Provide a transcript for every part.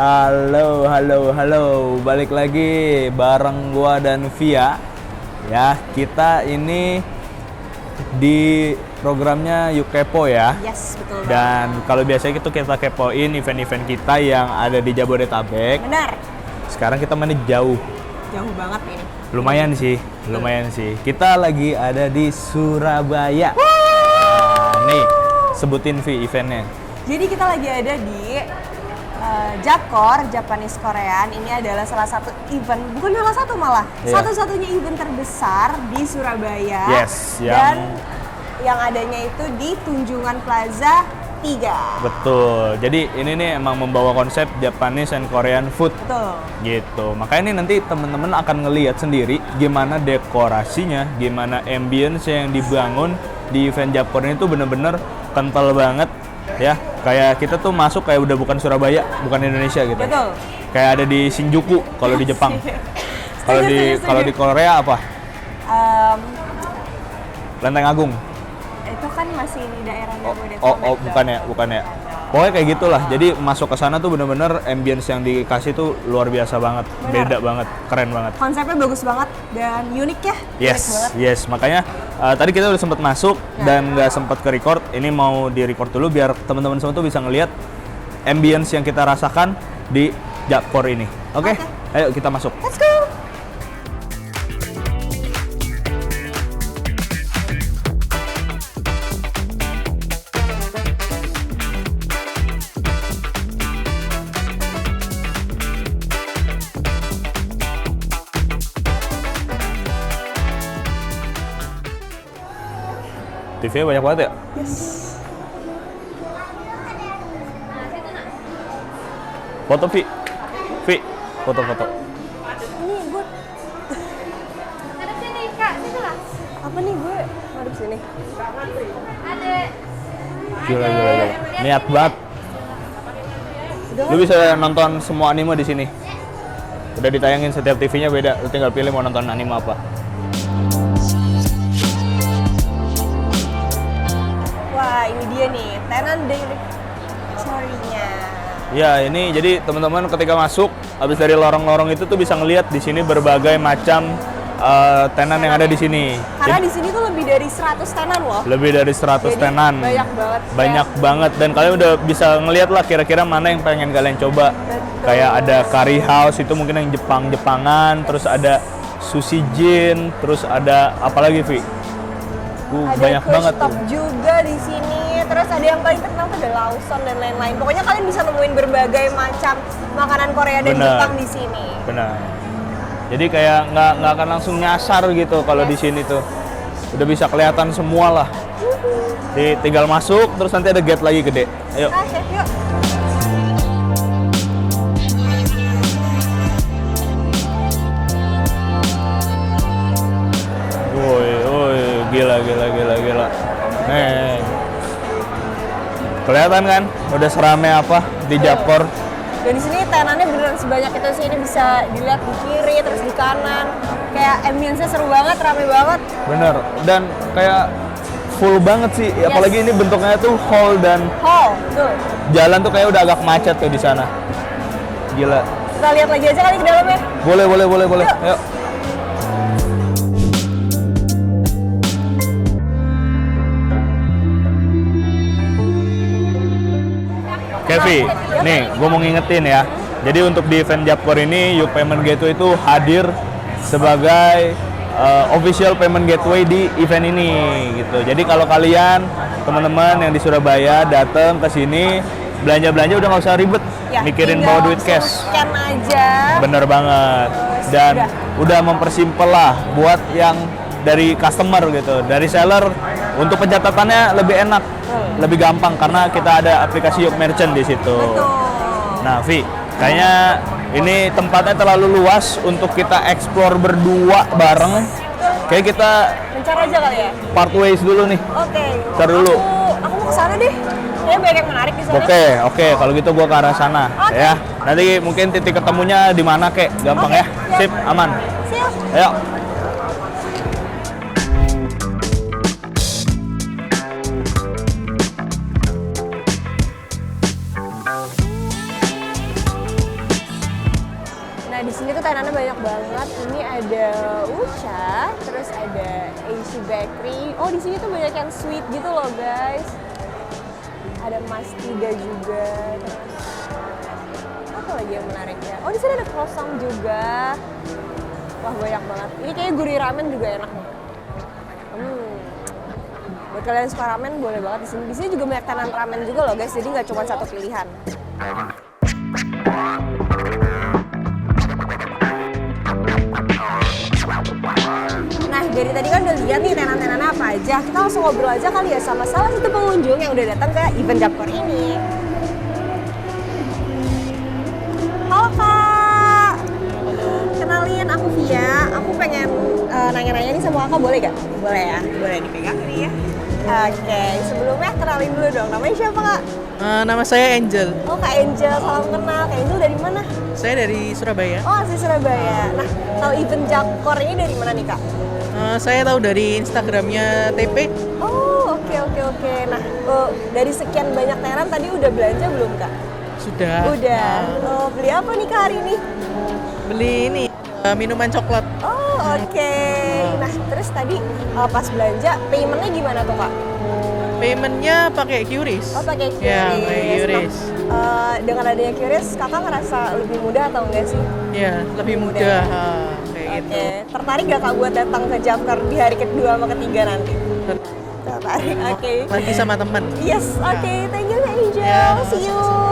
Halo, halo, halo. Balik lagi bareng gua dan Via. Ya, kita ini di programnya Yuk Kepo ya. Yes, betul. Dan kalau biasanya itu kita kepoin event-event kita yang ada di Jabodetabek. Benar. Sekarang kita mana jauh. Jauh banget ini. Lumayan sih. Kita lagi ada di Surabaya. Nah, nih, sebutin Vi eventnya. Jadi kita lagi ada di Japkor, Japanese Korean. Ini adalah salah satu event, bukan salah satu malah, satu-satunya event terbesar di Surabaya. Yes, dan yang adanya itu di Tunjungan Plaza 3. Betul. Jadi ini nih emang membawa konsep Japanese and Korean food. Betul. Gitu. Makanya ini nanti teman-teman akan ngelihat sendiri gimana dekorasinya, gimana ambience yang dibangun di event Japkor ini tuh bener-bener kental banget ya. Kayak kita tuh masuk kayak udah bukan Surabaya, bukan Indonesia gitu. Betul. Kayak ada di Shinjuku kalau di Jepang. Kalau di Korea apa? Lenteng Agung. Itu kan masih di daerah Jabodetabek. Bukan ya. Pokoknya kayak gitulah. Jadi masuk ke sana tuh bener-bener ambience yang dikasih tuh luar biasa banget. Bener. Beda banget, keren banget. Konsepnya bagus banget dan unik ya. Unik banget. Yes. Makanya tadi kita udah sempat masuk dan nggak sempat ke record. Ini mau di record dulu biar teman-teman semua tuh bisa ngelihat ambience yang kita rasakan di Japkor ini. Oke? Ayo kita masuk. Let's go. TV banyak banget ya? Yes. Foto Vi, foto-foto. Ini gue. Ada sini kak, sini lah. Apa nih gue? Ngadep sini. Ada. Gila. Niat banget. Lu bisa nonton semua anime di sini. Udah ditayangin setiap TV-nya beda. Lu tinggal pilih mau nonton anime apa. Wah, ini dia nih, tenan daily story-nya. Ya, ini jadi teman-teman ketika masuk habis dari lorong-lorong itu tuh bisa ngelihat di sini berbagai macam tenan yang ada di sini. Karena di sini tuh lebih dari 100 tenan loh. Lebih dari 100 Jadi, tenan. Banyak Banget dan kalian udah bisa ngelihat lah kira-kira mana yang pengen kalian coba. Betul. Kayak ada curry house itu mungkin yang Jepangan, terus ada sushi jin, terus ada apa lagi Vi? Ada Banyak banget stop tuh. juga di sini. Terus ada yang paling terkenal tuh ada Lawson dan lain-lain. Pokoknya kalian bisa nemuin berbagai macam makanan Korea dan Bener. Jepang di sini. Benar. Jadi kayak nggak akan langsung nyasar gitu kalau di sini tuh. Udah bisa kelihatan semua lah. Tinggal masuk terus nanti ada gate lagi gede. Ayo. Oke, yuk. Woi, gila. Nih. Kelihatan kan? Udah serame apa di Japkor. Dan di sini tenannya beneran sebanyak itu sih. Ini bisa dilihat di kiri terus di kanan. Kayak ambience-nya seru banget, rame banget. Bener. Dan kayak full banget sih. Apalagi ini bentuknya tuh hall dan Hall, tuh. jalan tuh kayak udah agak macet tuh di sana. Gila. Kita lihat lagi aja kali ke dalamnya. Boleh. Yuk. Kevi, nih gue mau ngingetin ya. Jadi untuk di event Japkor ini, Yuk Payment Gateway itu hadir sebagai official payment gateway di event ini gitu. Jadi kalau kalian teman-teman yang di Surabaya datang ke sini belanja-belanja udah nggak usah ribet mikirin bawa duit cash. Scan aja. Bener banget. Dan udah mempersimpel lah buat yang dari customer gitu, dari seller untuk pencatatannya lebih enak, lebih gampang karena kita ada aplikasi Yuk Merchant di situ. Betul. Nah, Vi, kayaknya ini tempatnya terlalu luas untuk kita explore berdua bareng. Kayak kita Mencar aja kali ya. part ways dulu nih. Oke. Ntar dulu. Aku mau kesana deh. Kayaknya banyak yang menarik di sana. Oke, kalau gitu gua ke arah sana ya. Nanti mungkin titik ketemunya di mana kek, gampang ya. Sip, aman. Siap. Ayo. Aishi Bakery. Oh, di sini tuh banyak yang sweet gitu loh, guys. Ada mastida juga. Apa lagi yang menarik ya? Oh, di sini ada croissant juga. Wah, banyak banget. Ini kayaknya gurih ramen juga enak nih. Buat kalian yang suka ramen boleh banget di sini. Di sini juga banyak tenan ramen juga loh, guys. Jadi nggak cuma satu pilihan. Nah, dari tadi kan udah lihat nih tenan-tenannya apa aja. Kita langsung ngobrol aja kali ya sama salah satu pengunjung yang udah datang ke event Japkor ini. Halo Kak. Kenalin, aku Via. Aku pengen nanya-nanya nih sama Kakak, boleh gak? Boleh ya? Boleh dipegang ini ya? Oke, sebelumnya kenalin dulu dong. Namanya siapa Kak? Nama saya Angel. Oh Kak Angel, salam kenal. Kak Angel dari mana? Saya dari Surabaya. Oh, asli Surabaya. Nah, tahu event Japkor ini dari mana nih Kak? Saya tahu dari Instagramnya TP. Oh, oke. Nah, dari sekian banyak tenan tadi udah belanja belum Kak? Sudah. Udah. Oh, beli apa nih Kak hari ini? Beli ini minuman coklat. Oh, oke. Nah, terus tadi pas belanja, paymentnya gimana tuh Kak? Paymentnya pakai QRIS. Oh, pakai QRIS. Ya, pakai QRIS. Nah, dengan adanya QRIS, Kakak ngerasa lebih mudah atau enggak sih? Ya, lebih mudah. Kayak Oke. gitu. Tertarik gak Kak buat datang ke Japkor di hari kedua sama ketiga nanti? Tertarik. Oke. Lagi sama teman. Yes, oke. Thank you Kak Angel. Ya, See you. sama-sama.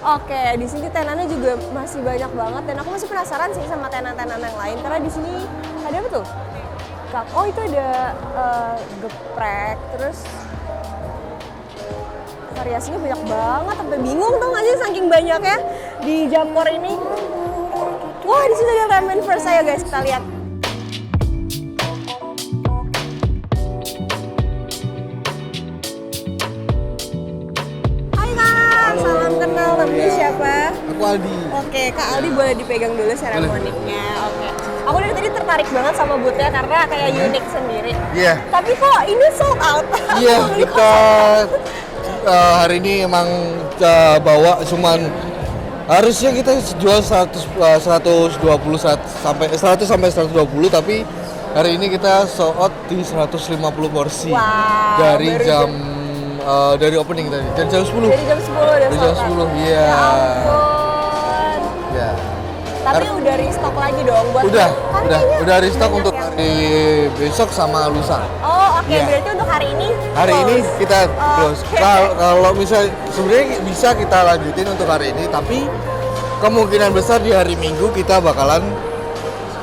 Oke, di sini tenannya juga masih banyak banget dan aku masih penasaran sih sama tenan-tenan yang lain karena di sini ada apa tuh? Oh, itu ada geprek, terus variasinya banyak banget sampai bingung tau gak sih saking banyaknya di Japkor ini. Wah, di sini ada ramen first, ayo guys kita lihat. Hai Kak, salam kenal, namanya siapa? Aku Aldi. Oke, Kak Aldi boleh dipegang dulu seremoniknya. Oke. Aku dari tadi tertarik banget sama boothnya karena kayak unik sendiri. Iya. Tapi kok ini sold out? Iya, Aku beli kita hari ini emang bawa cuman harusnya kita jual 120 sampai 100 sampai 120, tapi hari ini kita sold out di 150 porsi. Wow, dari baru jam dari opening tadi. Dari jam 10. Dari jam 10 udah Dari jam sold out. 10, iya. Ya ampun. Ya. Tapi udah restock lagi dong buat Udah restock banyak untuk yang- hari besok sama lusa. Oh, oke. Iya. Berarti untuk hari ini Hari ini close. kita close. Oke. Kalau misal sebenarnya bisa kita lanjutin untuk hari ini, tapi kemungkinan besar di hari Minggu kita bakalan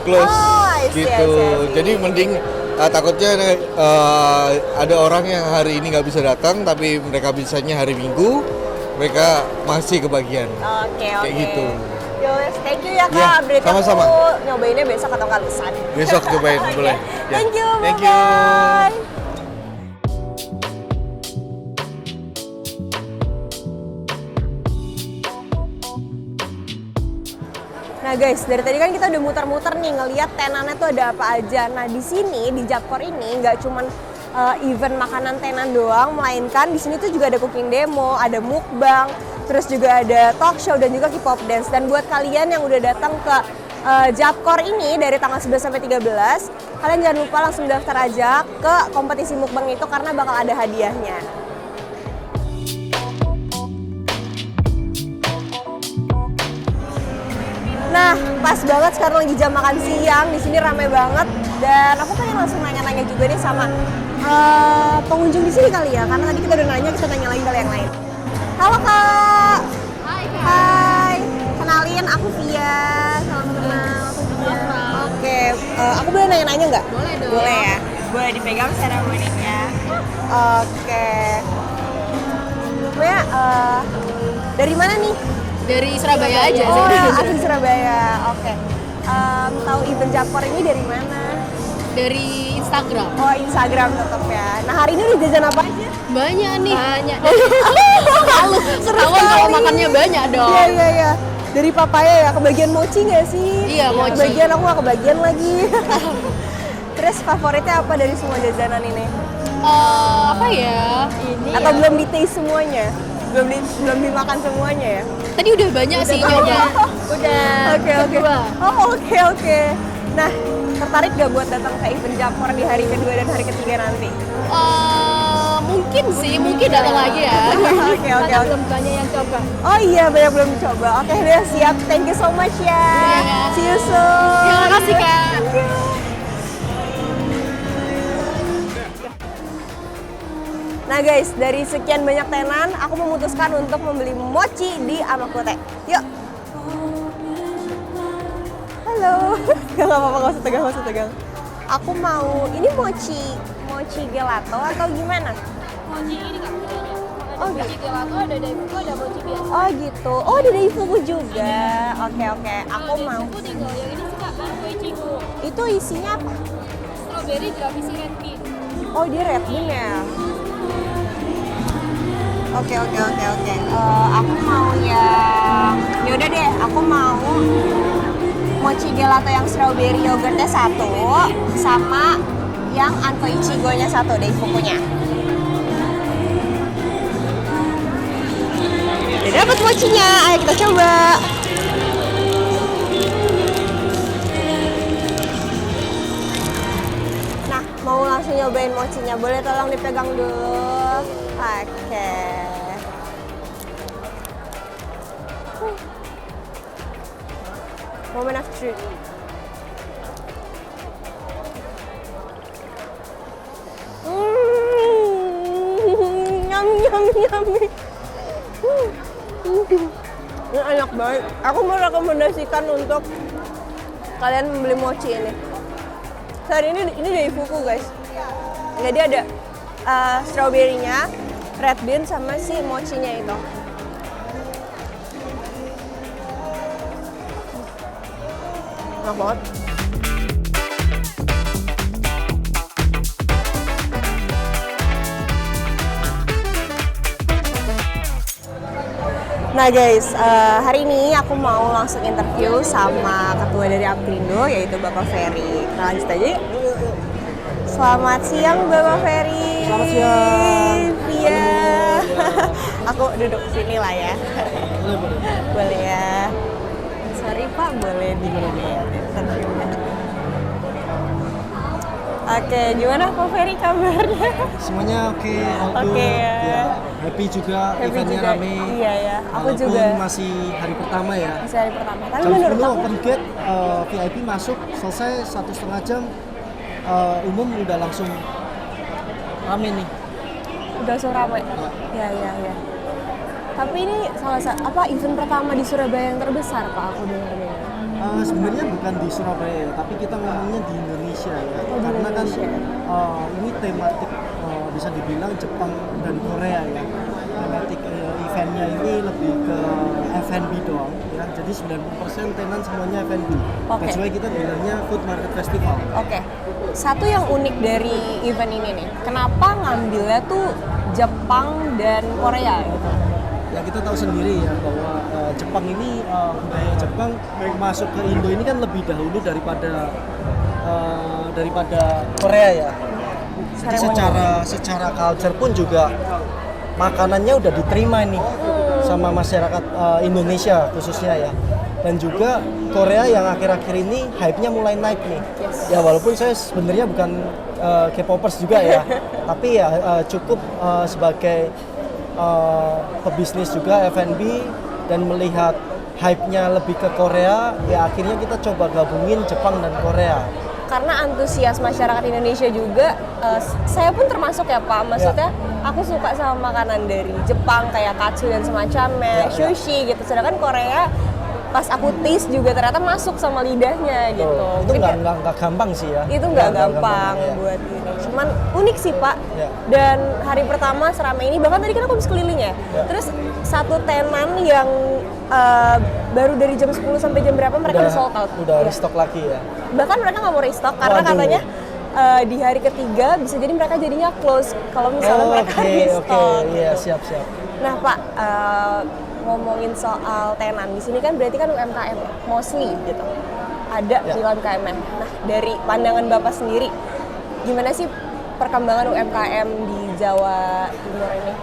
close Oh, I see, gitu. I see. Jadi mending takutnya ada orang yang hari ini nggak bisa datang, tapi mereka bisanya hari Minggu, mereka masih kebagian. Oke. Kayak gitu. Yowes, thank you ya Kak. Iya, Berarti sama-sama. aku nyobainnya besok atau nggak lusa nih. Besok cobain, Oke. boleh. Ya. Thank you, Thank you. bye-bye. Nah guys, dari tadi kan kita udah muter-muter nih ngelihat tenannya tuh ada apa aja. Nah di sini di Japkor ini nggak cuman event makanan tenan doang, melainkan di sini tuh juga ada cooking demo, ada mukbang, terus juga ada talk show dan juga K-pop dance. Dan buat kalian yang udah datang ke Japkor ini dari tanggal 11 sampai 13, kalian jangan lupa langsung daftar aja ke kompetisi mukbang itu karena bakal ada hadiahnya. Nah, pas banget sekarang lagi jam makan siang, di sini rame banget dan aku pengen langsung nanya-nanya juga nih sama pengunjung di sini kali ya, karena tadi kita udah nanya, kita tanya lagi kali yang lain. Halo Kak. Hai Kak. Hai. Kenalin, aku Via. Salam kenal. Aku Via. Oke, aku boleh nanya-nanya nggak? Boleh dong. Boleh ya. Boleh dipegang seremoniknya. Oke. Sebenarnya dari mana nih? Dari Surabaya aja. Oh, asli Surabaya. Oke. Tahu event Japkor ini dari mana? Dari Instagram. Oh, Instagram tetap ya. Nah, hari ini udah jajan apa aja? Banyak nih. Banyak. Seru Ketahuan kalau sekali. makannya banyak dong. Iya. Dari papaya ya, kebagian mochi nggak sih? Iya, mochi. Kebagian, aku nggak kebagian lagi. Terus favoritnya apa dari semua jajanan ini? Apa ya? Ini Atau ya. belum di-taste semuanya? Belum dimakan semuanya ya? Tadi udah banyak sih nyoba. Udah. Oke. kedua. Oh, oke. Nah, tertarik gak buat datang ke event Japor di hari kedua dan hari ketiga nanti? Mungkin sih, mungkin datang lagi ya. Oke. Karena belum banyak yang coba. Oh iya, banyak belum coba. Oke deh, siap. Thank you so much ya. Iya. See you soon. Terima kasih Kak. Thank you. Nah guys, dari sekian banyak tenan, aku memutuskan untuk membeli mochi di Amakute. Yuk. Halo. Gak apa-apa, gak usah tegang. Aku mau, ini mochi gelato atau gimana? Mochi ini Kak. Oh, Mochi gelato, ada daifuku, ada mochi biasa. Oh gitu. Oh ada daifuku juga. Oke. Aku mau. Daifuku tinggal yang ini sih Kak, mango ichigo. Itu isinya apa? Strawberry, gravisi, red bean. Oh dia red bean ya. Oke. Aku mau yang, yaudah deh. Aku mau mochi gelato yang strawberry yogurtnya satu, sama yang anko ichigo-nya satu, daifukunya. Udah dapat mochinya, ayo kita coba. Nah, mau langsung nyobain mochinya, boleh tolong dipegang dulu. Oke. Moment of truth. Yummy. Ini enak banget. Aku mau rekomendasikan untuk kalian membeli mochi ini. Sorry, ini daifuku guys. Jadi ada strawberry-nya, red bean sama si mochinya itu. Enak banget. Nah guys, hari ini aku mau langsung interview sama ketua dari Apkrindo, yaitu Bapak Ferry. Nah lanjut aja yuk. Selamat siang Bapak Ferry. Selamat siang. Iya. Aku duduk sini lah ya. Boleh ya. Sorry Pak, boleh di interviewnya. Oke, gimana Pak Ferry kabarnya? Semuanya oke, all good. Oke, ya. Ya, happy juga, Happy eventnya juga. rame. Iya ya, aku Walaupun juga. masih hari pertama ya. Masih hari pertama. Tapi Jam menurut 10 aku open gate, VIP masuk, selesai 1,5 jam, umum udah langsung rame nih. udah ramai. Ya. Tapi ini salah satu event pertama di Surabaya yang terbesar Pak, aku dengar. Sebenarnya bukan di Surabaya, tapi kita ngomongnya di Indonesia ya. Oh, di Karena Indonesia. kan ini tematik bisa dibilang Jepang dan Korea ya. Tematik eventnya ini lebih ke F&B doang ya. Jadi 90% tenan semuanya F&B. Oke. That's why kita bilangnya Food Market Festival. Oke. Satu yang unik dari event ini nih, kenapa ngambilnya tuh Jepang dan Korea gitu? Ya kita tahu sendiri ya bahwa Jepang ini budaya Jepang masuk ke Indo ini kan lebih dahulu daripada Korea ya. Jadi secara culture pun juga makanannya udah diterima nih sama masyarakat Indonesia khususnya ya. Dan juga Korea yang akhir-akhir ini hype-nya mulai naik nih. Ya walaupun saya sebenarnya bukan K-popers juga ya, tapi ya cukup sebagai pebisnis juga F&B dan melihat hype-nya lebih ke Korea, ya akhirnya kita coba gabungin Jepang dan Korea. Karena antusias masyarakat Indonesia juga, saya pun termasuk ya Pak, maksudnya aku suka sama makanan dari Jepang kayak katsu dan semacamnya, sushi gitu, sedangkan Korea pas aku taste juga ternyata masuk sama lidahnya gitu. Itu nggak gampang sih ya. Itu nggak gampang ya. buat ini. Cuman unik sih Pak. Ya. Dan hari pertama seramai ini, bahkan tadi kan aku habis keliling ya. Terus satu tenan yang baru dari jam 10 sampai jam berapa mereka udah sold out. Udah restock lagi ya. Bahkan mereka nggak mau restock karena Waduh. katanya di hari ketiga bisa jadi mereka jadinya close kalau misalnya mereka restock. Oke, iya siap. Nah Pak, ngomongin soal tenan di sini kan berarti kan UMKM mostly gitu. Ada di UMKM-nya. Nah, dari pandangan Bapak sendiri gimana sih perkembangan UMKM di Jawa Timur ini?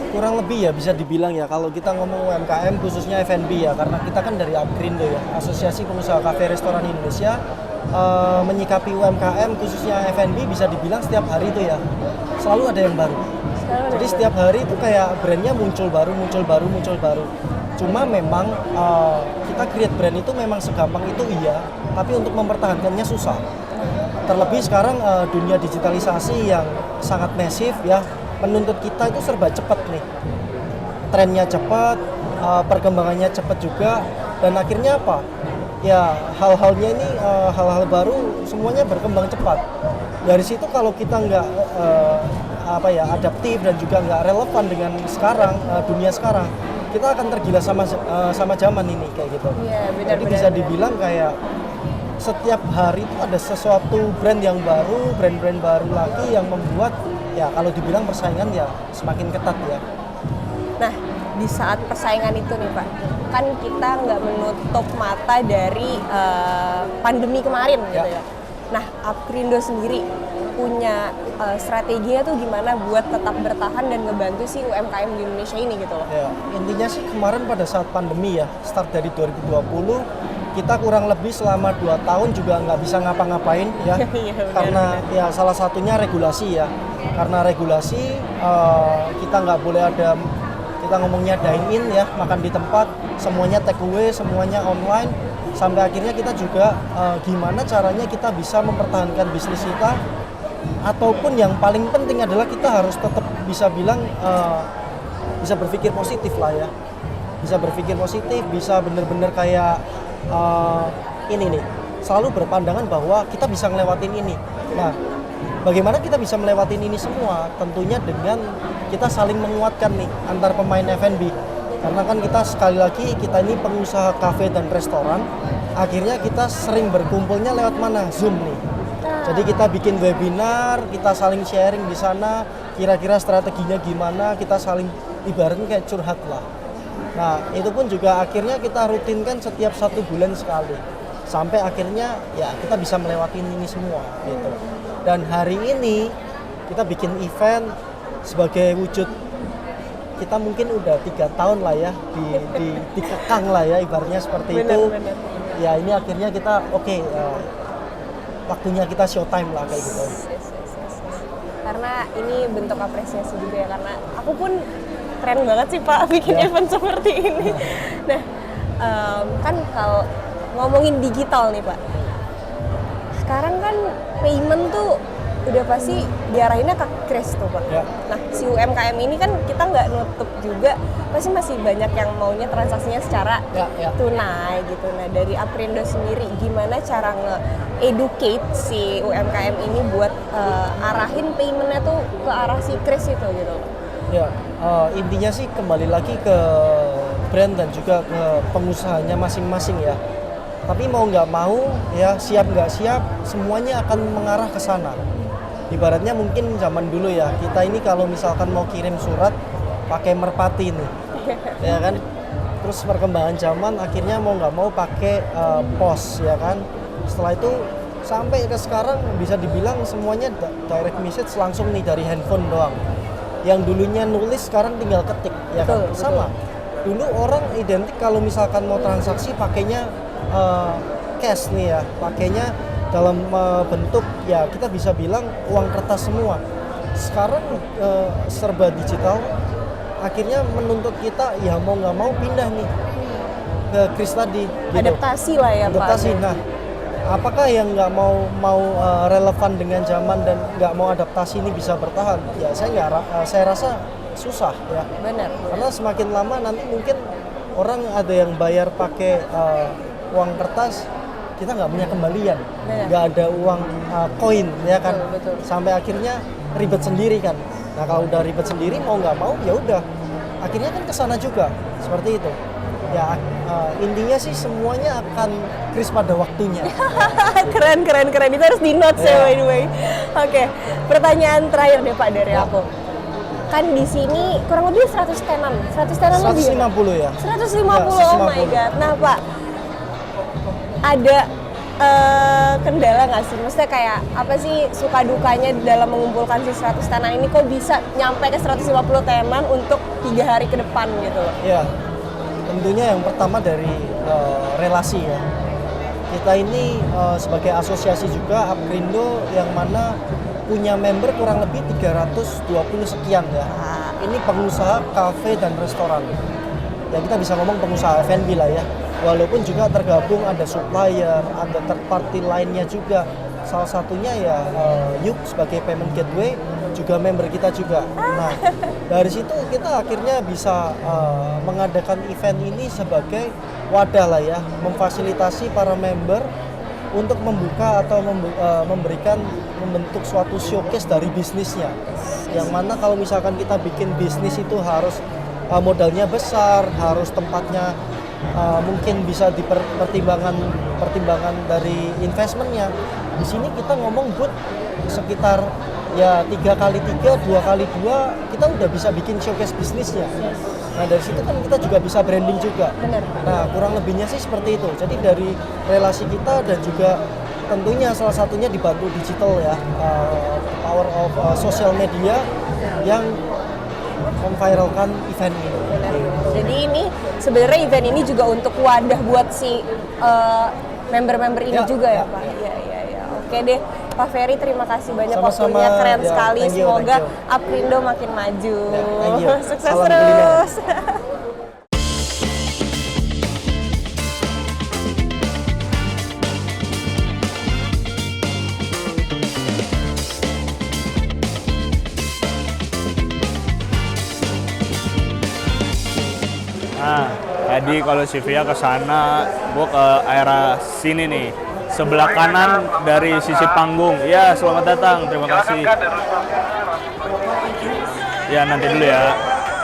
Kurang lebih ya bisa dibilang ya kalau kita ngomong UMKM khususnya F&B ya, karena kita kan dari Apkrindo ya, Asosiasi Pengusaha Kafe Restoran Indonesia. menyikapi UMKM khususnya F&B bisa dibilang setiap hari itu ya selalu ada yang baru. Jadi setiap hari itu kayak brandnya muncul baru. Cuma memang kita create brand itu memang segampang itu iya, tapi untuk mempertahankannya susah. Terlebih sekarang dunia digitalisasi yang sangat masif ya, menuntut kita itu serba cepat nih. Trennya cepat, perkembangannya cepat juga, dan akhirnya apa? Ya hal-halnya ini hal-hal baru semuanya berkembang cepat. Dari situ kalau kita nggak adaptif dan juga nggak relevan dengan sekarang dunia sekarang, kita akan tergila sama zaman ini kayak gitu. Iya, Jadi bisa dibilang kayak setiap hari itu ada sesuatu brand yang baru, brand-brand baru lagi yang membuat ya kalau dibilang persaingan ya semakin ketat ya. Nah, di saat persaingan itu nih Pak, kan kita nggak menutup mata dari pandemi kemarin gitu ya. Nah, Apkrindo sendiri punya strateginya tuh gimana buat tetap bertahan dan ngebantu si UMKM di Indonesia ini gitu loh. Ya, intinya sih kemarin pada saat pandemi ya, start dari 2020, kita kurang lebih selama 2 tahun juga nggak bisa ngapa-ngapain ya. Karena ya salah satunya regulasi ya. Karena regulasi kita nggak boleh ada, kita ngomongnya dine in ya, makan di tempat, semuanya take away, semuanya online. Sampai akhirnya kita juga gimana caranya kita bisa mempertahankan bisnis kita, ataupun yang paling penting adalah kita harus tetap bisa bilang bisa berpikir positif lah ya, bisa berpikir positif, bisa bener-bener kayak ini nih, selalu berpandangan bahwa kita bisa ngelewatin ini. Nah, bagaimana kita bisa melewatin ini semua? Tentunya dengan kita saling menguatkan nih antar pemain F&B. Karena kan kita sekali lagi kita ini pengusaha kafe dan restoran, akhirnya kita sering berkumpulnya lewat mana? Zoom nih. Jadi kita bikin webinar, kita saling sharing di sana, kira-kira strateginya gimana, kita saling ibaratnya kayak curhat lah. Nah, itu pun juga akhirnya kita rutinkan setiap 1 bulan sekali. Sampai akhirnya ya kita bisa melewati ini semua gitu. Dan hari ini kita bikin event sebagai wujud kita mungkin udah 3 tahun lah ya dikekang lah ya ibaratnya seperti itu. Ya ini akhirnya kita waktunya kita showtime lah kayak gitu. Karena ini bentuk apresiasi juga ya, karena aku pun keren banget sih Pak bikin event seperti ini. Nah, kan kalau ngomongin digital nih Pak, sekarang kan payment tuh udah pasti diarahinnya ke Kris tuh Pak. Ya. Nah, si UMKM ini kan kita nggak nutup juga, pasti masih banyak yang maunya transaksinya secara tunai gitu. Nah, dari Apkrindo sendiri gimana cara nge-educate si UMKM ini buat arahin paymentnya tuh ke arah si Kris itu gitu? Ya, intinya sih kembali lagi ke brand dan juga ke pengusahanya masing-masing ya. Tapi mau nggak mau ya, siap nggak siap, semuanya akan mengarah ke sana. Ibaratnya mungkin zaman dulu ya, kita ini kalau misalkan mau kirim surat pakai merpati nih, ya kan. Terus perkembangan zaman akhirnya mau nggak mau pakai pos ya kan. Setelah itu sampai ke sekarang bisa dibilang semuanya direct message langsung nih dari handphone doang. Yang dulunya nulis sekarang tinggal ketik ya kan. Sama. Dulu orang identik kalau misalkan mau transaksi pakainya cash nih ya, pakainya dalam bentuk ya kita bisa bilang uang kertas semua. Sekarang serba digital, akhirnya menuntut kita ya mau nggak mau pindah nih ke Kris tadi. Gitu. Adaptasi lah ya Adaptasi. Pak. Nah, apakah yang nggak mau relevan dengan zaman dan nggak mau adaptasi ini bisa bertahan? Ya saya rasa susah ya. Benar. Karena semakin lama nanti mungkin orang ada yang bayar pakai uang kertas, kita nggak punya kembalian, nggak ada uang koin ya kan. Betul. Sampai akhirnya ribet sendiri kan. Nah kalau udah ribet sendiri mau nggak mau ya udah, akhirnya kan kesana juga seperti itu. Ya intinya sih semuanya akan Kris pada waktunya. keren itu harus di notes ya by the way. Oke, pertanyaan terakhir deh Pak dari aku. Kan di sini kurang lebih 100 tenan lebih. 150 ya. 150, Ya, oh my god. Nah Pak, ada kendala nggak sih? Maksudnya kayak apa sih suka dukanya dalam mengumpulkan si 100 tenan ini, kok bisa nyampe ke 150 tenan untuk 3 hari ke depan gitu loh? Ya, tentunya yang pertama dari relasi ya. Kita ini sebagai asosiasi juga Upgrindo yang mana punya member kurang lebih 320 sekian ya. Ini pengusaha kafe dan restoran. Ya kita bisa ngomong pengusaha F&B lah ya. Walaupun juga tergabung ada supplier, ada third party lainnya juga. Salah satunya ya Yuk sebagai payment gateway juga member kita juga. Nah dari situ kita akhirnya bisa mengadakan event ini sebagai wadah lah ya, memfasilitasi para member untuk membuka atau memberikan membentuk suatu showcase dari bisnisnya. Yang mana kalau misalkan kita bikin bisnis itu harus modalnya besar, harus tempatnya mungkin bisa pertimbangan dari investmentnya. Di sini kita ngomong booth sekitar ya 3x3, 2x2 kita udah bisa bikin showcase bisnisnya. Nah dari situ kan kita juga bisa branding juga. Nah kurang lebihnya sih seperti itu. Jadi dari relasi kita dan juga tentunya salah satunya dibantu digital ya, power of social media yang memviralkan event ini. Jadi ini sebenarnya event ini juga untuk wadah buat si member-member ini juga ya Pak? Iya. Oke deh, Pak Ferry terima kasih banyak Sama-sama. waktunya, keren Ya, sekali. thank you, Semoga thank you. Upgrindo makin maju. Thank you. Sukses Salam terus. Nah, jadi kalau Sivia ke sana, gua ke area sini nih. Sebelah kanan dari sisi panggung. Ya, selamat datang. Terima kasih. Ya, nanti dulu ya.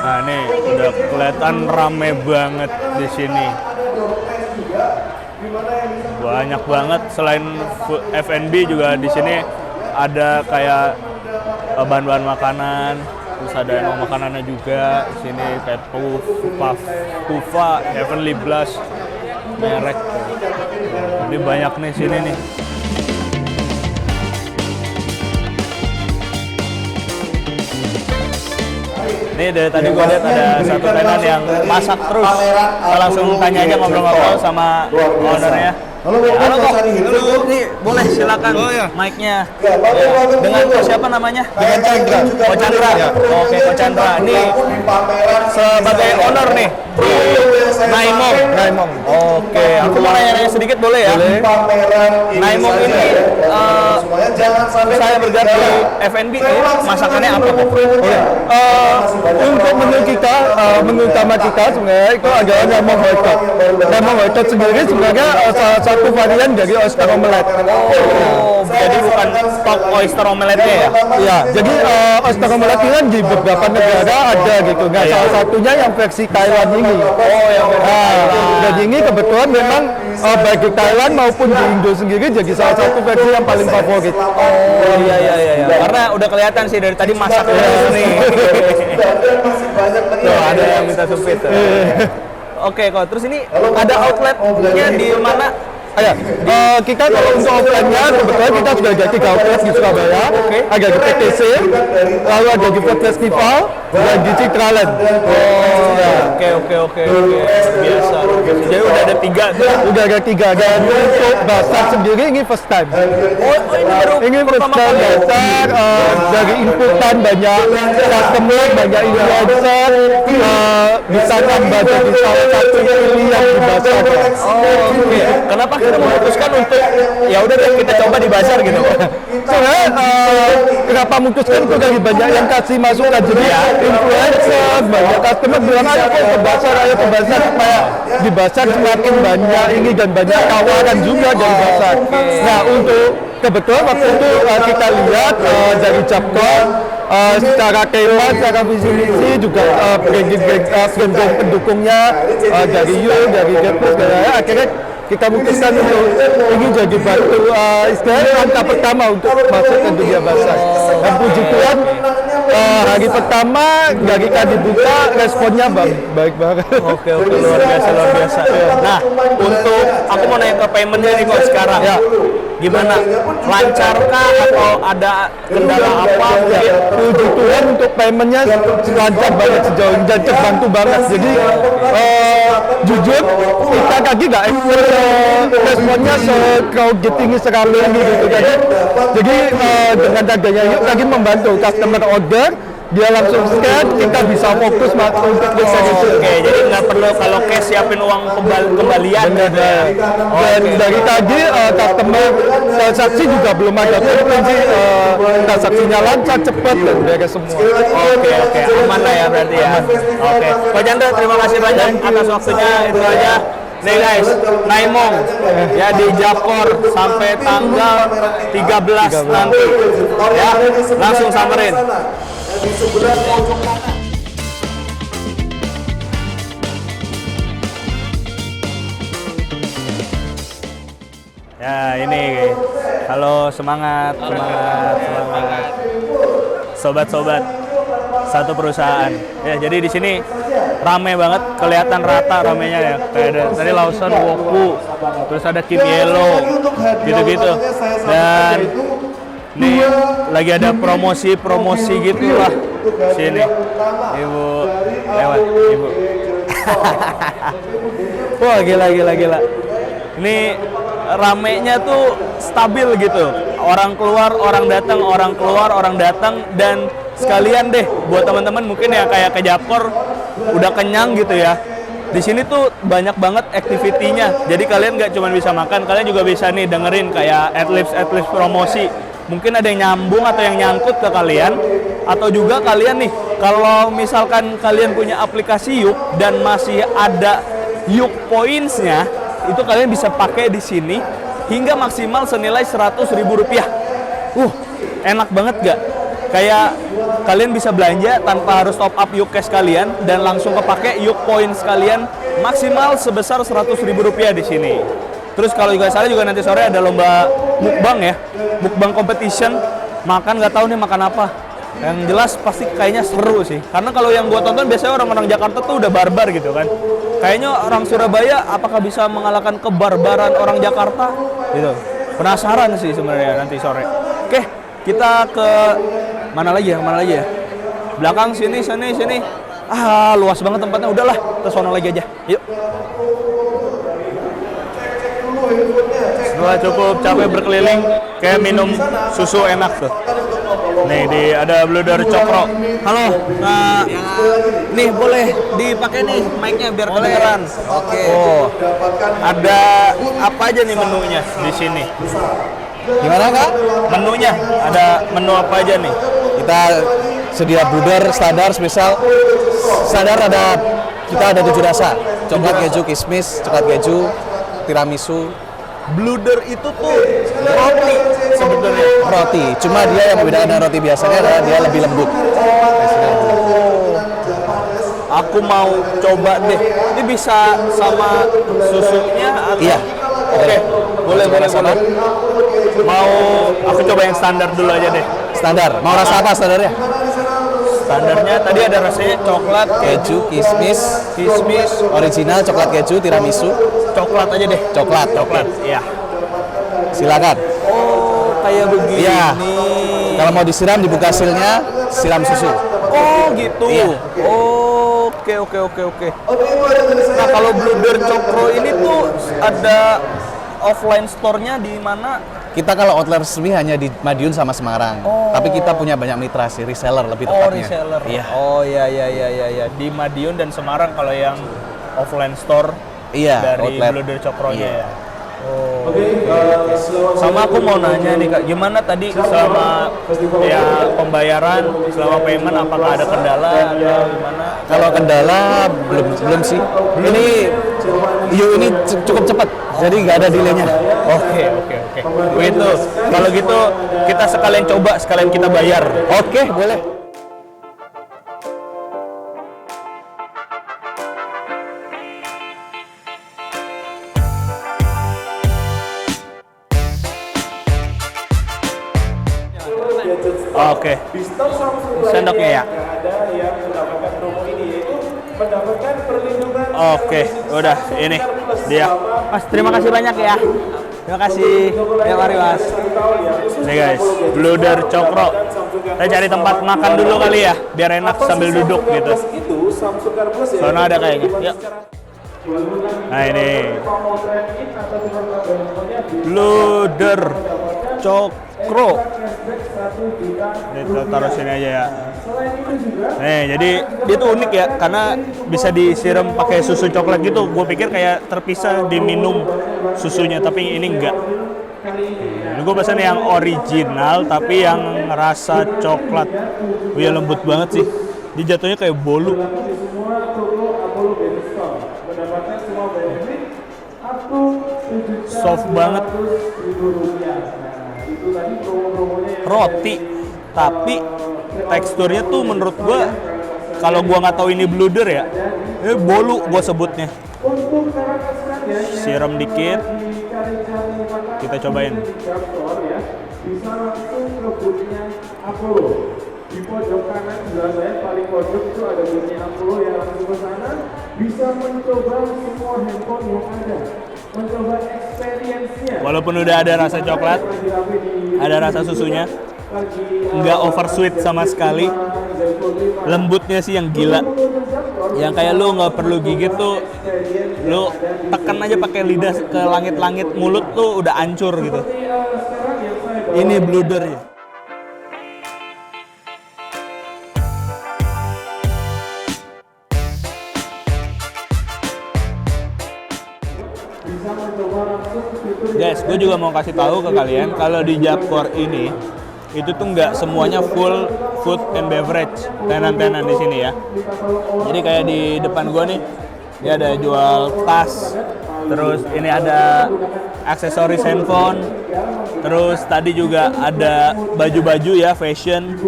Nah, ini udah kelihatan rame banget di sini. Banyak banget. Selain F&B juga di sini ada kayak bahan-bahan makanan. Terus ada yang mau makanannya juga. Di sini kayak Pufa, Heavenly Blast, merek. Ini banyak nih sini nih. Ini dari tadi gue lihat ada satu tenan yang masak terus. Kita langsung tanya aja ngobrol-ngobrol sama ownernya. Halo Kok, ini boleh silakan mic-nya. Dengan Ko siapa namanya? Dengan Chandra. Ko Chandra. Oke, Ko Chandra. Ini sebagai owner nih di Naimong. Oke, aku mau nanya sedikit boleh ya? Naimong ini saya bergerak di F&B nih, masakannya apa kok? Untuk menu kita, menu utama kita sebenarnya itu adalah Naimong Hotdog. Naimong Hotdog sendiri sebenarnya salah satu varian dari oyster omelette. Oh, jadi bukan top oyster omelette-nya ya? Iya, jadi oyster omelette ini kan di beberapa negara ada gitu. Nah, salah satunya yang versi Thailand ini. Oh, yang Dan ini kebetulan memang baik di Thailand maupun di Indo sendiri jadi salah satu versi yang paling favorit. Oh, iya. Karena udah kelihatan sih dari tadi masak terus nih. Tuh, ada yang minta supit. Oke, kok. Terus ini ada outletnya di mana? Ya, kita kalau untuk offline-nya kebetulan kita sudah ada 3 outlet di Surabaya, ada di PTC, lalu ada di Food Festival, dan di Citraland. Oke. Biasa. Jadi udah ada 3 tuh. Udah ada 3, dan untuk basar sendiri ini first time. Oh, ini baru Ini first pertama time kali. basar, dari inputan banyak customer, banyak influencer, bisa nambah jadi salah satu pilihan di basar. Oke. Kenapa kita memutuskan untuk ya udah deh kita coba di bazar gitu? Soalnya kenapa memutuskan itu dari banyak yang kasih masukan, jadi influencer, banyak customer bilang ayo ke bazar supaya di bazar semakin banyak ini dan banyak tawaran juga dari bazar. Nah untuk kebetulan waktu itu kita lihat dari Japcon secara tema, secara visi misi juga brand pendukungnya dari You, dari Getplus, akhirnya kita memutuskan untuk ini jadi batu istilahnya langkah pertama untuk masuk ke dunia bazar. Dan puji Tuhan hari pertama dari kita dibuka responnya baik banget. Oke, luar biasa. Nah, untuk aku mau nanya ke paymentnya nih kok sekarang. Ya. gimana? Lancarkah atau ada kendala apa mungkin? Puji Tuhan untuk paymentnya lancar banget sejauh ini dan terbantu banget. Jadi jujur kita kaki nggak expect responnya tinggi sekali gitu. Jadi dengan adanya yuk kaki membantu customer order, dia langsung scan, kita bisa fokus untuk bisa gitu. Oke, jadi nggak perlu kalau cash siapin uang kembalian gitu ya. Dan dari tadi customer transaksi juga belum ada komplain sih, transaksinya lancar, cepat dan beres semua. Oke, aman lah ya berarti ya. Oke, Pak Chandra terima kasih banyak atas waktunya, itu aja. Nih guys, Naimong ya di Japkor sampai tanggal 13 nanti ya, langsung samperin. Di sebelah pojok kanan. Ya ini, halo semangat. Sobat-sobat satu perusahaan. Ya jadi di sini rame banget, kelihatan rata ramenya ya. Kayak ada tadi Lawson, Woku, terus ada Kim Yellow, gitu-gitu. Dan nih lagi ada promosi gitu lah. Sini, Ibu lewat, Ibu. Wah gila. Ini ramenya tuh stabil gitu. Orang keluar, orang datang, dan sekalian deh buat teman-teman mungkin ya kayak ke Japkor udah kenyang gitu ya. Di sini tuh banyak banget activity-nya. Jadi kalian nggak cuma bisa makan, kalian juga bisa nih dengerin kayak adlibs promosi. Mungkin ada yang nyambung atau yang nyangkut ke kalian, atau juga kalian nih kalau misalkan kalian punya aplikasi Yuk dan masih ada Yuk Points-nya, itu kalian bisa pakai di sini hingga maksimal senilai Rp100.000. Enak banget gak? Kayak kalian bisa belanja tanpa harus top up Yuk Cash kalian dan langsung kepake Yuk Points kalian maksimal sebesar Rp100.000 di sini. Terus kalau juga salah juga nanti sore ada lomba mukbang ya, mukbang competition. Makan nggak tahu nih makan apa. Yang jelas pasti kayaknya seru sih. Karena kalau yang gua tonton biasanya orang-orang Jakarta tuh udah barbar gitu kan. Kayaknya orang Surabaya apakah bisa mengalahkan kebarbaran orang Jakarta? Gitu. Penasaran sih sebenarnya nanti sore. Oke, kita ke mana lagi ya? Belakang sini. Luas banget tempatnya. Udahlah, ke sono lagi aja. Yuk. Setelah cukup capek berkeliling, kayak minum susu enak tuh. Nih ada Blue Door Cokro. Halo, nih boleh dipakai nih mic-nya biar kedengeran. Oke. Oh, ada apa aja nih menunya di sini? Gimana Kak? Menunya ada menu apa aja nih? Kita sedia Blue Door standar spesial. Standar kita ada 7 rasa. Coklat keju kismis, coklat keju, tiramisu. Blue Door itu tuh roti sebetulnya. Roti, cuma dia yang membedakan dengan roti biasanya adalah dia lebih lembut. Aku mau coba deh. Ini bisa sama susunya atau? Iya. Oke, boleh. Mau aku coba yang standar dulu aja deh. Standar. Mau rasa apa standarnya? Standarnya tadi ada rasanya coklat, keju, kismis, original, coklat keju, tiramisu. Coklat aja deh. Coklat. Iya. Silakan. Oh, kayak begini. Iya. Kalau mau disiram dibuka silnya, siram susu. Oh, gitu. Iya. Oke. Nah, kalau Blue Door Cokro ini tuh ada offline store-nya di mana? Kita kalau outlet resmi hanya di Madiun sama Semarang. Tapi kita punya banyak mitra sih, reseller lebih tepatnya. Reseller. Iya. Oh, iya. Di Madiun dan Semarang kalau yang offline store Iya, dari outlet. Blue Door Cokronya Iya. ya. Sama aku mau nanya nih Kak, gimana tadi selama ya pembayaran, selama payment apakah ada kendala atau gimana? Kalau kendala belum sih. Ini cukup cepat. Jadi nggak ada delay-nya. Oke. Begitu. Kalau gitu kita sekalian kita bayar. Oke, boleh. Oke. Sendoknya ya. Oke, udah ini dia. Mas, terima kasih banyak ya. Terima kasih. Ya mari Mas. Nih guys, Bluder Cokro. Kita cari tempat makan dulu kali ya, biar enak sambil duduk gitu. Soalnya ada kayaknya. Yuk. Nah ini Bluder Cokro. Ini kita taruh sini aja ya. Nih, jadi dia tuh unik ya, karena bisa disiram pakai susu coklat gitu. Gue pikir kayak terpisah diminum susunya, tapi ini enggak. Ini gue pesan yang original, tapi yang rasa coklat. Wih, lembut banget sih. Dia jatuhnya kayak bolu. Soft banget. Roti, tapi teksturnya tuh menurut gua, kalau gua nggak tahu ini Bluder ya, ini bolu gua sebutnya. Siram dikit, kita cobain. Bisa langsung ke boothnya Apollo. Di pojok kanan sebelah saya paling pojok itu ada boothnya Apollo yang langsung ke sana. Bisa mencoba semua handphone yang ada. Mencoba experience-nya. Walaupun udah ada rasa coklat, ada rasa susunya, nggak over sweet sama sekali. Lembutnya sih yang gila. Yang kayak lu nggak perlu gigit tuh, lu tekan aja pakai lidah ke langit-langit, mulut tuh udah hancur gitu. Ini Bluder ya. Guys, gue juga mau kasih tahu ke kalian kalau di Japkor ini itu tuh nggak semuanya full food and beverage, tenan-tenan di sini ya. Jadi kayak di depan gue nih, dia ada jual tas, terus ini ada aksesoris handphone, terus tadi juga ada baju-baju ya, fashion.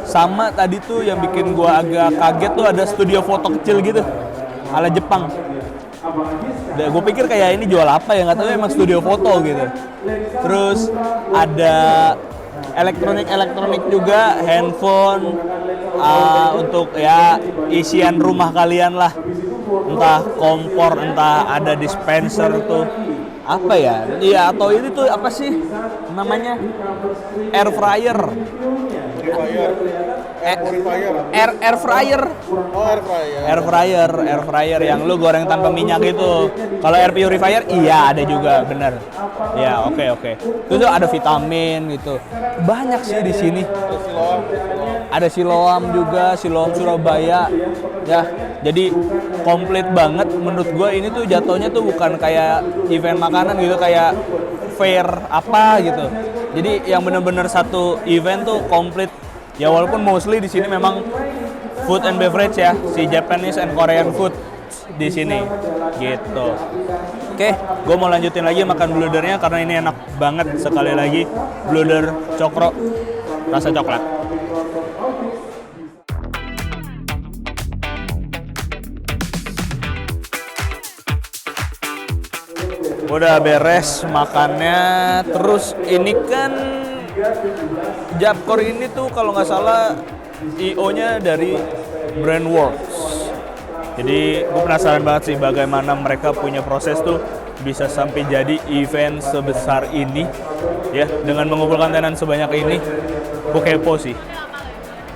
Sama tadi tuh yang bikin gue agak kaget tuh ada studio foto kecil gitu, ala Jepang. Gue pikir kayak ini jual apa ya, nggak tahu emang studio foto gitu. Terus ada elektronik juga, handphone, untuk ya isian rumah kalian lah. Entah kompor, entah ada dispenser tuh. Apa ya? Iya, atau ini tuh apa sih namanya? Air fryer. Air fryer. Air fryer yang lu goreng tanpa minyak gitu. Kalau air purifier iya ada juga, bener. Ya, oke. Itu tuh ada vitamin gitu. Banyak sih di sini. Ada Siloam juga, Siloam Surabaya. Ya, jadi komplit banget menurut gua. Ini tuh jatuhnya tuh bukan kayak event makanan gitu, kayak fair apa gitu. Jadi yang bener-bener satu event tuh komplit. Ya walaupun mostly di sini memang food and beverage ya, si Japanese and Korean food di sini gitu. Oke, gue mau lanjutin lagi makan Bludernya karena ini enak banget. Sekali lagi Bluder Cokro rasa coklat. Udah beres makannya, terus ini kan Japkor ini tuh kalau nggak salah IO-nya dari Brandworks. Jadi gue penasaran banget sih bagaimana mereka punya proses tuh bisa sampai jadi event sebesar ini ya, dengan mengumpulkan tenan sebanyak ini. Gue kepo sih.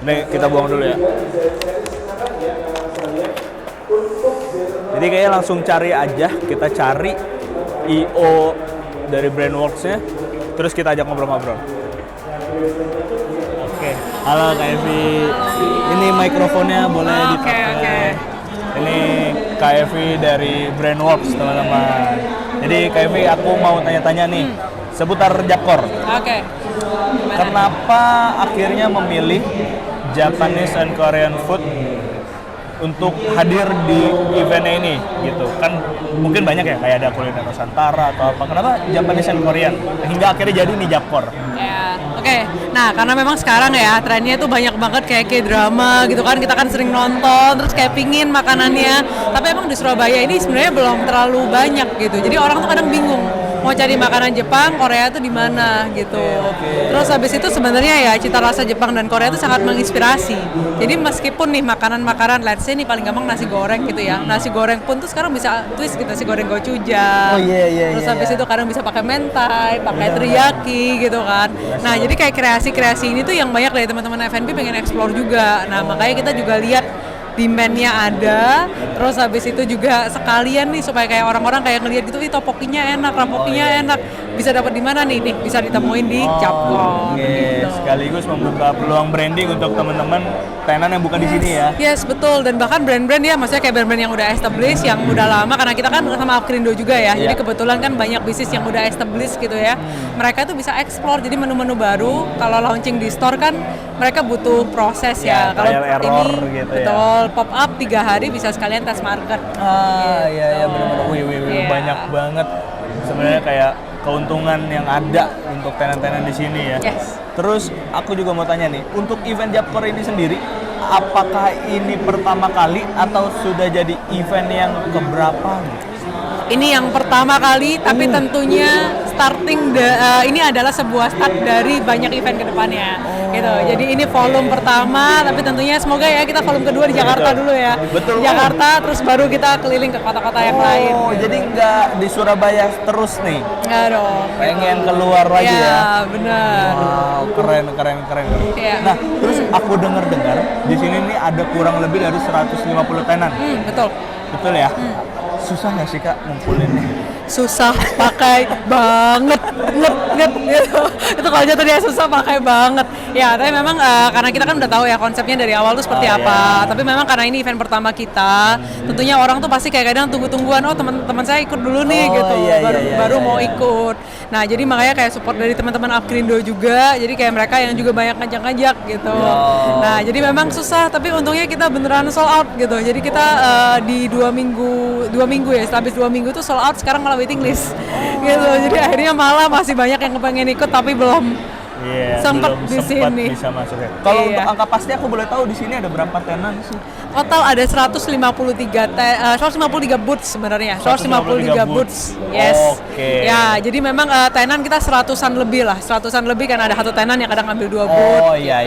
Ini kita buang dulu ya. Jadi kayaknya langsung cari aja, kita cari IO dari Brandworks-nya, terus kita ajak ngobrol-ngobrol. Oke, halo Kak Evi. Ini mikrofonnya boleh dipakai. Oke. Ini Kak Evi dari Brandworks, teman-teman. Jadi Kak Evi, aku mau tanya-tanya nih seputar Japkor. Oke. Kenapa akhirnya memilih Japanese and Korean food untuk hadir di event ini gitu? Kan mungkin banyak ya, kayak ada kuliner Nusantara atau apa. Kenapa Japanese and Korean hingga akhirnya jadi nih Japkor? Ya, oke. Nah, karena memang sekarang ya trennya itu banyak banget kayak K-drama gitu kan. Kita kan sering nonton, terus kayak pingin makanannya. Tapi emang di Surabaya ini sebenarnya belum terlalu banyak gitu. Jadi orang tuh kadang bingung mau cari makanan Jepang, Korea tuh di mana gitu. Terus habis itu sebenarnya ya cita rasa Jepang dan Korea itu sangat menginspirasi. Jadi meskipun nih makanan-makanan, let's say nih paling gampang nasi goreng gitu ya. Nasi goreng pun tuh sekarang bisa twist gitu, nasi goreng gochujang. Terus habis itu kadang bisa pakai mentai, pakai teriyaki gitu kan. Nah, jadi kayak kreasi-kreasi ini tuh yang banyak dari teman-teman F&B pengen explore juga. Nah, makanya kita juga lihat demand-nya ada, terus habis itu juga sekalian nih supaya kayak orang-orang kayak ngelihat gitu, topokinya enak, rapokinya enak, bisa dapat di mana nih? Bisa ditemuin di Japkor. Gitu. Sekaligus membuka peluang branding untuk teman-teman tenan yang bukan di sini ya. Yes, betul. Dan bahkan brand-brand ya, maksudnya kayak brand-brand yang udah established, yang udah lama, karena kita kan sama Apkrindo juga ya. Jadi kebetulan kan banyak bisnis yang udah established gitu ya. Mereka tuh bisa explore, jadi menu-menu baru. Kalau launching di store kan mereka butuh proses ya. Kalau ini gitu betul, pop up 3 hari bisa sekalian test market. Iya benar-benar. Wih, banyak banget sebenarnya kayak keuntungan yang ada untuk tenan-tenan di sini ya. Yes. Terus aku juga mau tanya nih, untuk event Japkor ini sendiri, apakah ini pertama kali atau sudah jadi event yang keberapa? Ini yang pertama kali, tapi tentunya starting ini adalah sebuah start dari banyak event ke depannya. Gitu. Jadi ini volume pertama, tapi tentunya semoga ya kita volume kedua di Jakarta dulu ya. Betul. Jakarta, terus baru kita keliling ke kota-kota yang lain. Jadi nggak di Surabaya terus nih? Nggak dong. Pengen keluar lagi ya? Benar. Wow, keren. Ya. Nah, terus aku dengar di sini nih ada kurang lebih dari 150 tenan. Betul. Betul ya? Susah nggak sih Kak ngumpulinnya? Susah pakai banget gitu. Itu kalau jatuh dia susah pakai banget ya, tapi memang karena kita kan udah tahu ya konsepnya dari awal tuh seperti apa. Tapi memang karena ini event pertama kita, tentunya orang tuh pasti kayak kadang tunggu-tungguan, oh teman-teman saya ikut dulu nih gitu, baru mau ikut. Nah, jadi makanya kayak support dari teman-teman Apkrindo juga, jadi kayak mereka yang juga banyak ngajak-ngajak gitu. Nah, jadi memang susah, tapi untungnya kita beneran sold out gitu. Jadi kita di 2 minggu ya, setelah habis 2 minggu tuh sold out, sekarang malah waiting list gitu. Jadi akhirnya malah masih banyak yang kepengen ikut tapi belum sempat di sini. Bisa masuk ya. Kalau untuk angka pasti aku boleh tahu di sini ada berapa tenan sih? Total ada 153 booths sebenarnya. 153 booths. Yes. Oke. Ya, jadi memang tenan kita 100-an lebih lah. 100-an lebih karena ada satu tenan yang kadang ngambil 2 booth. Oh iya.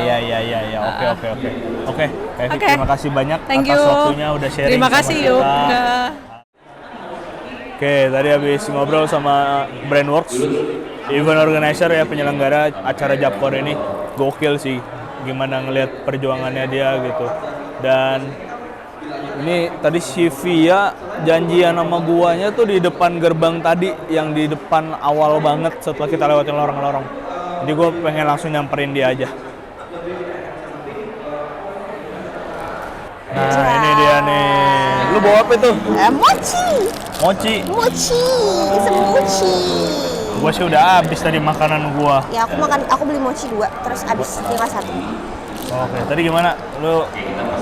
Oke, terima kasih banyak atas waktunya udah sharing. Terima kasih yuk. Oke, tadi habis ngobrol sama Brandworks, event organizer ya, penyelenggara acara Japkor ini. Gokil sih, gimana ngelihat perjuangannya dia gitu. Dan ini tadi si Via janjian sama guanya tuh di depan gerbang tadi, yang di depan awal banget setelah kita lewatin lorong-lorong. Jadi gue pengen langsung nyamperin dia aja. Nah, ini dia nih. Lu bawa apa itu? Mochi. Gua sih udah habis tadi makanan gua. Ya aku beli mochi 2, terus habis tinggal 1. Oke, tadi gimana? Lu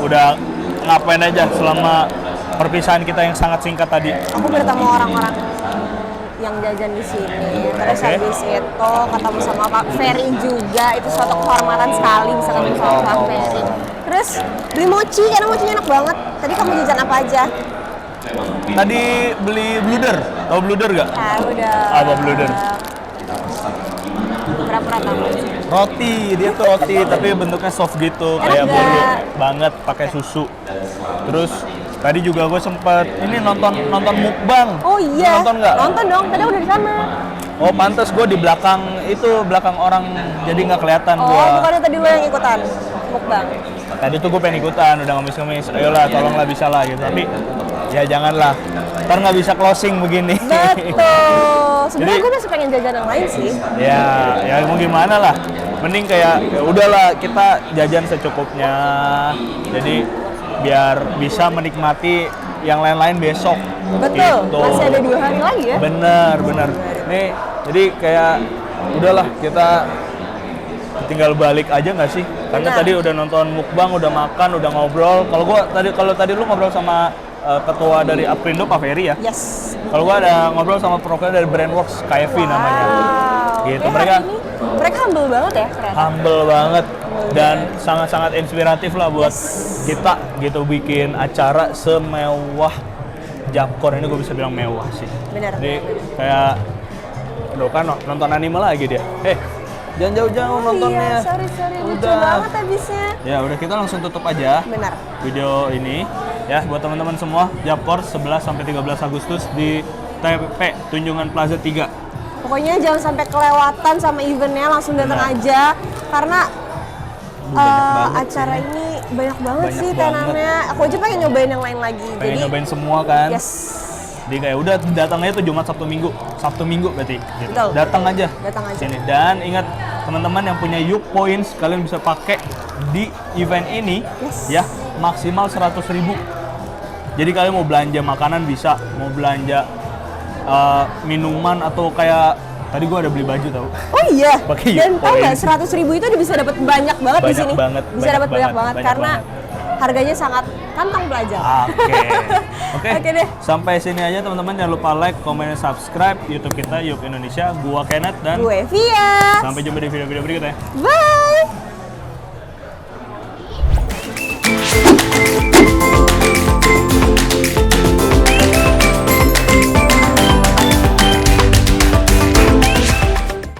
udah ngapain aja selama perpisahan kita yang sangat singkat tadi? Aku bertemu orang-orang yang jajan di sini. Terus habis itu ketemu sama Pak Ferry juga, itu suatu kehormatan sekali bisa ketemu sama Pak Ferry. Terus beli mochi, karena mochinya enak banget. Tadi kamu jajan apa aja? Tadi beli bluder. Tahu bluder gak? Udah. Apa bluder? Pura-pura tahu. Roti, dia tuh roti tapi bentuknya soft gitu, kayak bolu banget, pakai susu. Terus tadi juga gue sempet ini nonton mukbang. Oh iya. Nonton nggak? Nonton dong, tadi udah di sana. Oh pantas, gue di belakang orang, jadi nggak kelihatan Oh, gue. bukannya tadi lo yang ikutan mukbang? Tadi tuh gue pengen ikutan, udah ngemis-ngemis, ayolah tolonglah bisa lah gitu, tapi ya janganlah, ntar nggak bisa closing begini. Betul. Sebenarnya Jadi- gue masih pengen jajan yang lain sih. ya mau gimana lah, mending kayak ya udahlah kita jajan secukupnya, jadi biar bisa menikmati yang lain-lain besok. Betul, gitu. masih ada 2 hari lagi ya. Bener. Nih, jadi kayak udahlah kita tinggal balik aja nggak sih? Karena Benar. tadi udah nonton mukbang, udah makan, udah ngobrol. Kalau tadi lu ngobrol sama ketua dari Apkrindo, Pak Ferry ya. Yes. Kalau gua ada ngobrol sama perwakilan dari Brandworks, KFV namanya. Gitu. Mereka humble banget ya, ternyata. Humble banget dan sangat-sangat inspiratif lah buat kita gitu, bikin acara semewah Japkor ini. Gue bisa bilang mewah sih. Benar. Jadi kayak Loh kan nonton anime lagi dia. Jangan jauh-jauh nontonnya. Iya, sorry, lucu Udah. banget habisnya. Ya udah kita langsung tutup aja Benar. video ini ya buat teman-teman semua. Japor 11 sampai 13 Agustus di TP Tunjungan Plaza 3. Pokoknya jangan sampai kelewatan sama eventnya, langsung datang Benar. aja karena banget acara sih. ini banyak banget Banyak sih banget. tenannya. Aku aja pengen nyobain yang lain lagi. Pengen Jadi nyobain semua kan. yes. Jadi kayak udah datangnya tuh Jumat Sabtu Minggu berarti. Gitu. Betul. Datang aja. Datang aja. Sini. Dan ingat teman-teman yang punya Yuk Points kalian bisa pakai di event ini Yes. ya maksimal 100.000. Jadi kalian mau belanja makanan bisa, mau belanja minuman atau kayak tadi gua ada beli baju tau. Oh iya. Pakai Dan Yuk tau nggak Points. 100.000 itu udah bisa dapat banyak banget di Banyak sini. banget, Bisa banyak dapat banyak banget, banget banyak karena harganya sangat kantong pelajar. Oke. Oke deh. Sampai sini aja teman-teman, jangan lupa like, comment, dan subscribe YouTube kita Yuk Indonesia. Gua Kenneth dan Gue Via. sampai jumpa di video-video berikutnya. Bye.